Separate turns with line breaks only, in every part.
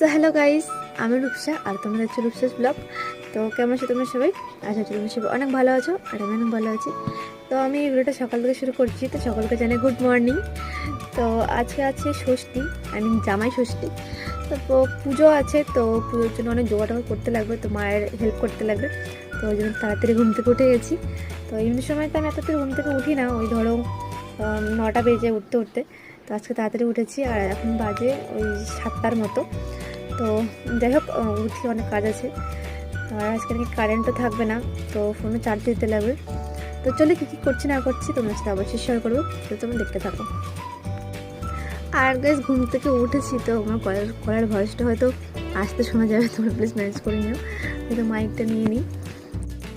So hello guys, আমি রূপসা আর তোমরা দেখছো রূপসাস ব্লগ। তো কেমন আছো তোমরা সবাই? আশা করি তোমরা সবাই অনেক ভালো আছো আর আমি অনেক ভালো আছি। তো আমি এই ভিডিওটা সকাল থেকে শুরু করছি। তো সকলকে জানাই গুড মর্নিং। তো আজকে আছে ষষ্ঠী, জামাই ষষ্ঠী। তো পুজো আছে, তো পুজোর জন্য অনেক জোগাড় করতে লাগবে, তো মায়ের হেল্প করতে লাগবে। তো ওই জন্য তাড়াতাড়ি ঘুম থেকে উঠে গেছি। তো এমনি সময় তো আমি এত ঘুম থেকে উঠি না, ওই ধরো 9টা বেজে উঠতে উঠতে। তো আজকে তাড়াতাড়ি উঠেছি আর এখন বাজে ওই 7টার মতো। তো যাই হোক, উঠি, অনেক কাজ আছে। আর আজকে নাকি কারেন্টও থাকবে না, তো ফোনে চার্জ দিতে লাগবে। তো চলে কী কী করছি না করছি তোমার সাথে অবশ্যই শেয়ার করবো, তো তুমি দেখতে থাকো। আর গাইস, ঘুম থেকে উঠেছি, তো আমার কলার ভয়েসটা হয়তো আসতে শোনা যাবে, তোমরা প্লিজ ম্যানেজ করে নিও। তো মাইকটা নিয়ে নিই।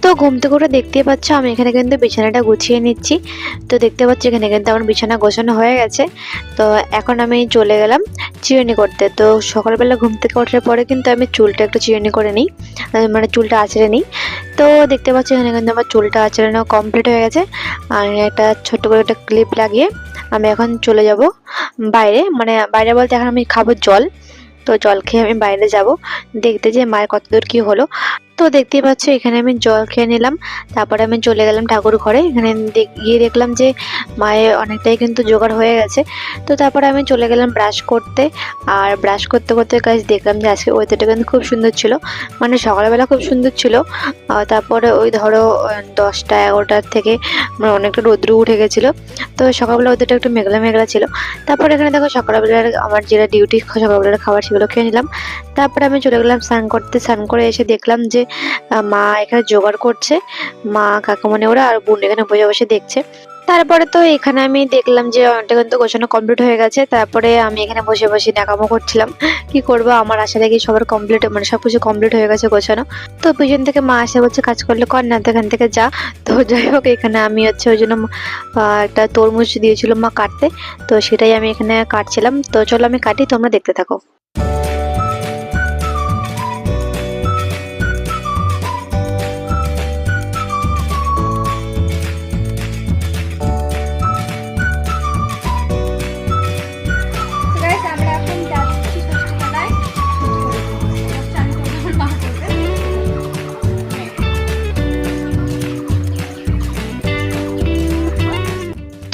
তো ঘুম থেকে উঠে দেখতেই পাচ্ছ আমি এখানে কিন্তু বিছানাটা গুছিয়ে নিচ্ছি। তো দেখতে পাচ্ছি এখানে কিন্তু আমার বিছানা গোছানো হয়ে গেছে। তো এখন আমি চলে গেলাম চিরুনি করতে। তো সকালবেলা ঘুম থেকে ওঠার পরে কিন্তু আমি চুলটা একটু চিরুনি করে নিই, মানে চুলটা আঁচড়ে নিই। তো দেখতে পাচ্ছি এখানে কিন্তু আমার চুলটা আঁচড়ানো কমপ্লিট হয়ে গেছে। আর একটা ছোট্ট করে একটা ক্লিপ লাগিয়ে আমি এখন চলে যাব বাইরে, মানে বাইরে বলতে এখন আমি খাবো জল। তো জল খেয়ে আমি বাইরে যাব দেখতে যে মায়ের কতদূর কি হলো। তো দেখতেই পাচ্ছ এখানে আমি জল খেয়ে নিলাম, তারপরে আমি চলে গেলাম ঠাকুর ঘরে। এখানে গিয়ে দেখলাম যে মায়ের অনেকটাই কিন্তু জোগাড় হয়ে গেছে। তো তারপরে আমি চলে গেলাম ব্রাশ করতে। আর ব্রাশ করতে করতে কাজ দেখলাম যে আজকে ওয়েদারটা কিন্তু খুব সুন্দর ছিল, মানে সকালবেলা খুব সুন্দর ছিল। তারপরে ওই ধরো 10টা-11টার থেকে মানে অনেকটা রৌদ্র উঠে গেছিলো। তো সকালবেলা ওয়েদারটা একটু মেঘলা মেঘলা ছিল। তারপরে এখানে দেখো সকালবেলার আমার যেটা ডিউটি সকালবেলার খাবার সেগুলো খেয়ে নিলাম। তারপরে আমি চলে গেলাম স্নান করতে। স্নান করে এসে দেখলাম যে মা এখানে জোগাড় করছে, মা কাকামণি ওরা আর বোন এখানে বসে বসে দেখছে। তারপরে তো এখানে আমি দেখলাম যে অনেকটা কিন্তু গোছানো কমপ্লিট হয়ে গেছে। তারপরে আমি এখানে বসে বসে ন্যাকামো করছিলাম, কি করবো, আমার আশা দেখি সবার কমপ্লিট, মানে সবকিছু কমপ্লিট হয়ে গেছে গোছানো। তো পিছন থেকে মা আসে বলছে কাজ করলে কর না, তো এখান থেকে যা। তো যাই হোক, এখানে আমি হচ্ছে ওই জন্য একটা তরমুজ দিয়েছিল মা কাটতে, তো সেটাই আমি এখানে কাটছিলাম। তো চলো আমি কাটি, তোমরা দেখতে থাকো।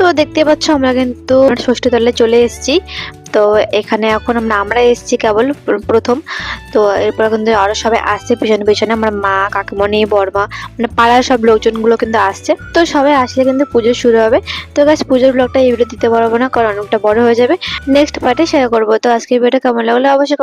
তো দেখতে পাচ্ছ আমরা কিন্তু ষষ্ঠী তলায় চলে এসেছি। তো এখানে এখন আমরা এসেছি কেবল প্রথম। তো এরপর কিন্তু আরো সবাই আসছে পিছনে পিছনে, আমার মা কাকিমণি বড়মা, মানে পাড়ার সব লোকজনগুলো কিন্তু আসছে। তো সবাই আসলে কিন্তু পুজো শুরু হবে। তো গাছ পুজোর ব্লগটা এই ভিডিও দিতে পারবো না, কারণ অনেকটা বড় হয়ে যাবে। নেক্সট পার্টে শেয়ার করবো। তো আজকের ভিডিওটা কেমন লাগলো অবশ্যই